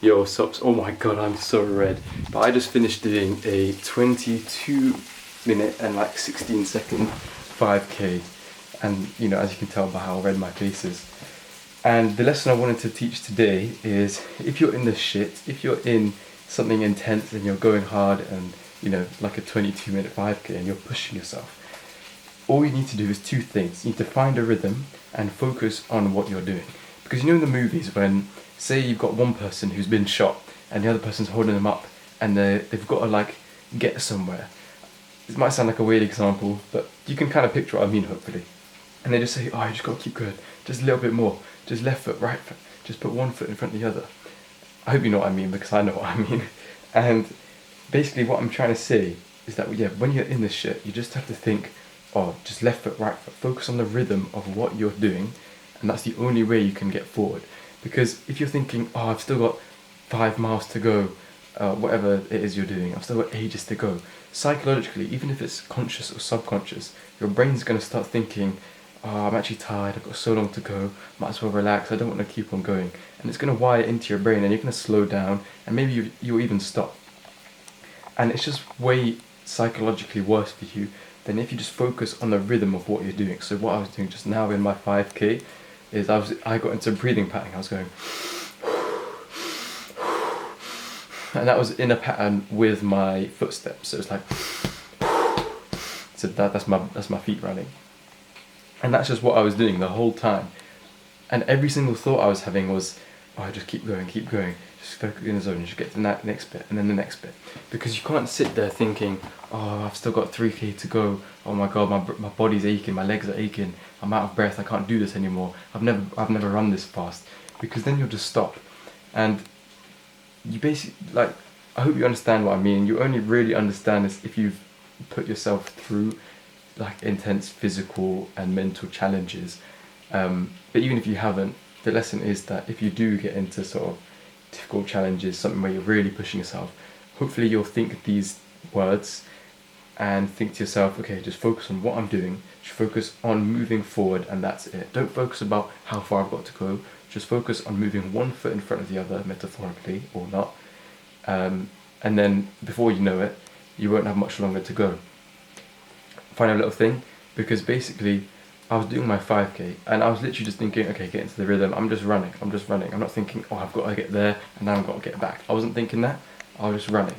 Yo, subs. Oh my god, I'm so red. But I just finished doing a 22-minute and like 16-second 5k. And you know, as you can tell by how red my face is. And the lesson I wanted to teach today is if you're in the shit, if you're in something intense and you're going hard and you know, like a 22-minute 5k and you're pushing yourself, all you need to do is two things. You need to find a rhythm and focus on what you're doing. Because you know in the movies when, say you've got one person who's been shot and the other person's holding them up and they've got to like get somewhere. It might sound like a weird example, but you can kind of picture what I mean hopefully. And they just say, oh, you just got to keep going, just a little bit more, just left foot, right foot, just put one foot in front of the other. I hope you know what I mean because I know what I mean. And basically what I'm trying to say is that yeah, when you're in this shit, you just have to think, oh, just left foot, right foot, focus on the rhythm of what you're doing, and that's the only way you can get forward. Because if you're thinking, oh, I've still got 5 miles to go, whatever it is you're doing, I've still got ages to go, psychologically, even if it's conscious or subconscious, your brain's going to start thinking, oh, I'm actually tired, I've got so long to go, might as well relax, I don't want to keep on going. And it's going to wire into your brain and you're going to slow down and maybe you'll even stop. And it's just way psychologically worse for you than if you just focus on the rhythm of what you're doing. So what I was doing just now in my 5k is I got into a breathing pattern. I was going and that was in a pattern with my footsteps. So it's like so that's my feet running. And that's just what I was doing the whole time. And every single thought I was having was, oh, just keep going, just focus in the zone, just get to that next bit, and then the next bit. Because you can't sit there thinking, oh, I've still got 3k to go, oh my god, my body's aching, my legs are aching, I'm out of breath, I can't do this anymore, I've never run this fast. Because then you'll just stop. And you basically, like, I hope you understand what I mean. You only really understand this if you've put yourself through like intense physical and mental challenges. But even if you haven't, the lesson is that if you do get into sort of difficult challenges, something where you're really pushing yourself, hopefully you'll think these words and think to yourself, okay, just focus on what I'm doing, just focus on moving forward, and that's it. Don't focus about how far I've got to go, just focus on moving one foot in front of the other, metaphorically or not. And then before you know it, you won't have much longer to go. Final little thing, because basically I was doing my 5k and I was literally just thinking, okay, get into the rhythm, I'm just running, I'm not thinking, oh, I've got to get there and now I've got to get back. I wasn't thinking that, I was just running.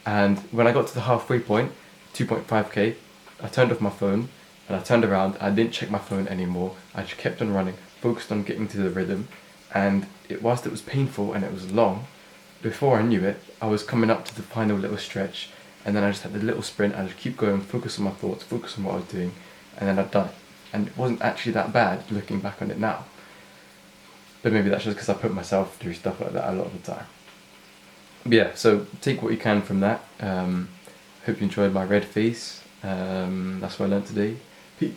And when I got to the halfway point, 2.5k, I turned off my phone and I turned around, I didn't check my phone anymore, I just kept on running, focused on getting to the rhythm, and whilst it was painful and it was long, before I knew it, I was coming up to the final little stretch, and then I just had the little sprint, I just keep going, focus on my thoughts, focus on what I was doing, and then I'd done it. And it wasn't actually that bad looking back on it now. But maybe that's just because I put myself through stuff like that a lot of the time. But yeah, so take what you can from that. Hope you enjoyed my red face. That's what I learned today. Peace.